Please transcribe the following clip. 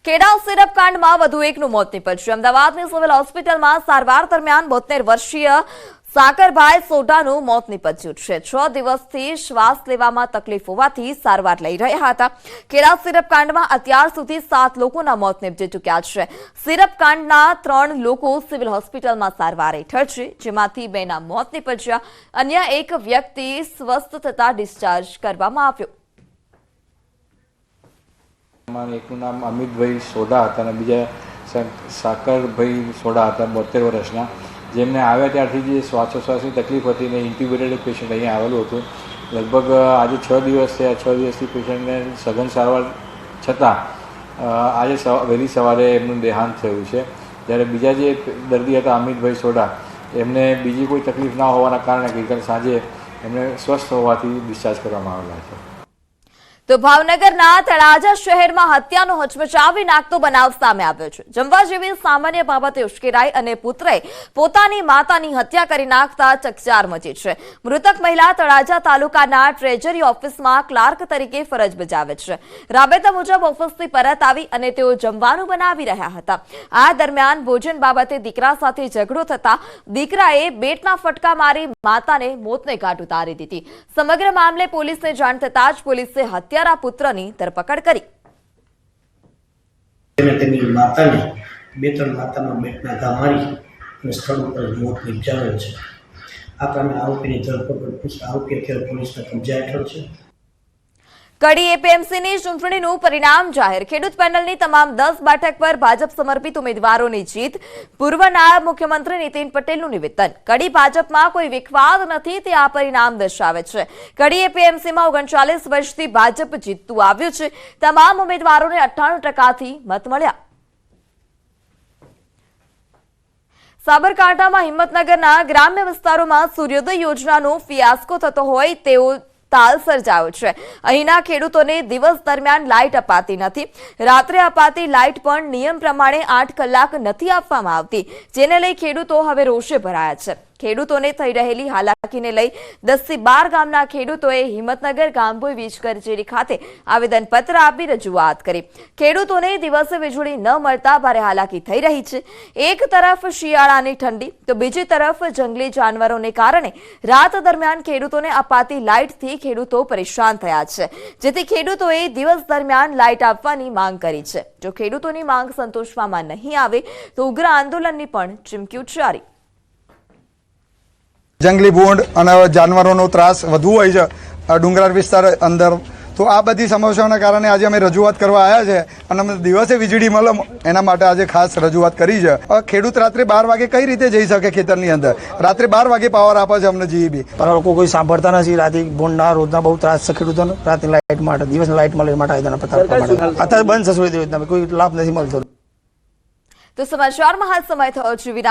Kheda syrup કાંડમાં વધુ એકનું મોત નીપજ્યું। અમદાવાદની સિવિલ હોસ્પિટલમાં સારવાર દરમિયાન 72 વર્ષીય સાકરભાઈ સોઢાનું મોત નીપજ્યું છે। 6 દિવસથી શ્વાસ લેવામાં તકલીફ હોવાથી સારવાર લઈ રહ્યા હતા। ખેડા સિરપ કાંડમાં અત્યાર સુધી 7 લોકોના મોત નીપજી ચૂક્યા છે। સિરપ કાંડના 3 લોકો સિવિલ હોસ્પિટલમાં સારવાર હેઠળ છે, જેમાંથી 2ના મોત નીપજ્યા। અન્ય એક વ્યક્તિ સ્વસ્થ થતા ડિસ્ચાર્જ કરવામાં આવ્યો। એકનું નામ અમિતભાઈ સોઢા હતા અને બીજા સાકરભાઈ સોઢા હતા 72 વર્ષના, જેમને આવ્યા ત્યારથી જે શ્વાસોશ્વાસની તકલીફ હતી ને ઇન્ટ્યુબેટેડ પેશન્ટ અહીંયા આવેલું હતું। લગભગ આજે 6 દિવસ થયા। 6 દિવસથી પેશન્ટને સઘન સારવાર છતાં આજે વહેલી સવારે એમનું દેહાંત થયું છે। જ્યારે બીજા જે દર્દી હતા અમિતભાઈ સોઢા, એમને બીજી કોઈ તકલીફ ના હોવાના કારણે ગઈકાલે સાંજે એમને સ્વસ્થ હોવાથી ડિસ્ચાર્જ કરવામાં આવેલા છે। તો ભાવનગરના તળાજા શહેરમાં હત્યાનો હચમચાવી નાખતો બનાવ સામે આવ્યો છે। જમવા જેવી સામાન્ય બાબતે ઉશ્કેરાઈ અને પુત્રએ પોતાની માતાની હત્યા કરી નાખતા ચકચાર મચી છે। મૃતક મહિલા તળાજા તાલુકાના ટ્રેજરી ઓફિસમાં ક્લાર્ક તરીકે ફરજ બજાવે છે। રાબેતા મુજબ ઓફિસથી પરત આવી અને તેઓ જમવાનું બનાવી રહ્યા હતા। આ દરમિયાન ભોજન બાબતે દીકરા સાથે ઝઘડો થતા દીકરાએ બેટના ફટકા મારી માતાને મોતને ઘાટ ઉતારી દીધી। સમગ્ર મામલે પોલીસને જાણ થતાં જ પોલીસે હત્યારા પુત્રની ધરપકડ કરી। તેની માતાને 2-3 માતાના બેટના ઘા મારી અને સ્થળ ઉપર મોત નિપજાવેલ છે। આ કામે આરોપીની ધરપકડ આરોપી અત્યારે પોલીસના કબજા હેઠળ છે। કડી એપીએમસીની ચૂંટણીનું પરિણામ જાહેર। ખેડૂત પેનલની તમામ 10 બેઠક પર ભાજપ સમર્પિત ઉમેદવારોની જીત। પૂર્વ નાયબ મુખ્યમંત્રી નીતિન પટેલનું નિવેદન। કડી ભાજપમાં કોઈ વિખવાદ નથી, તે આ પરિણામ દર્શાવે છે। કડી એપીએમસીમાં 39 વર્ષથી ભાજપ જીતતું આવ્યું છે। તમામ ઉમેદવારોને 98%થી મત મળ્યા। સાબરકાંઠામાં હિંમતનગરના ગ્રામ્ય વિસ્તારોમાં સૂર્યોદય યોજનાનો ફિયાસ્કો થતો હોય તેવો તાલ સર્જાયો છે। અહીંના ખેડૂતોને દિવસ દરમિયાન લાઇટ અપાતી નથી। રાત્રે અપાતી લાઇટ પણ નિયમ પ્રમાણે 8 કલાક નથી આપવામાં આવતી, જેને લઈ ખેડૂતો હવે રોષે ભરાયા છે। ખેડૂતોને થઈ રહેલી હાલાકીને લઈ 10 થી 12 ગામના ખેડૂતોએ હિંમતનગર ગામભોઈ વીજ કચેરી ખાતે આવેદનપત્ર આપી રજૂઆત કરી। ખેડૂતોને દિવસે વીજળી ન મળતા ભારે હાલાકી થઈ રહી છે। એક તરફ શિયાળાની ઠંડી તો બીજી તરફ જંગલી જાનવરોને કારણે રાત દરમિયાન ખેડૂતોને અપાતી લાઇટથી ખેડૂતો પરેશાન થયા છે, જેથી ખેડૂતોએ દિવસ દરમિયાન લાઇટ આપવાની માંગ કરી છે। જો ખેડૂતોની માંગ સંતોષવામાં નહીં આવે તો ઉગ્ર આંદોલનની પણ ચીમકી ઉચ્ચારી। જંગલી ભૂંડ અને જાનવરોનો ત્રાસ વધુ હોય છે ડુંગરાળ વિસ્તાર અંદર, તો આ બધી સમસ્યાઓના કારણે આજે અમે રજૂઆત કરવા આવ્યા છે અને અમે દિવસે વીજળી મળે એના માટે આજે ખાસ રજૂઆત કરી છે। ખેડૂત રાત્રે 12 વાગે કઈ રીતે જઈ શકે ખેતરની અંદર? રાત્રે 12 વાગે પાવર આપે છે અમને જીઈબી, પણ લોકો કોઈ સાંભળતા નથી। રાતે ભૂંડના રોજના બહુ ત્રાસ છે ખેડૂતોને, રાતની લાઇટ માટે, દિવસની લાઇટ મળે માટે આવેદન પત્ર આપવા માટે અત્યારે બંધ છે સૂર્યોદય યોજના, કોઈ લાભ નથી મળતો। તો સમાચારમાં હાલ સમય થયો છે વિરામ।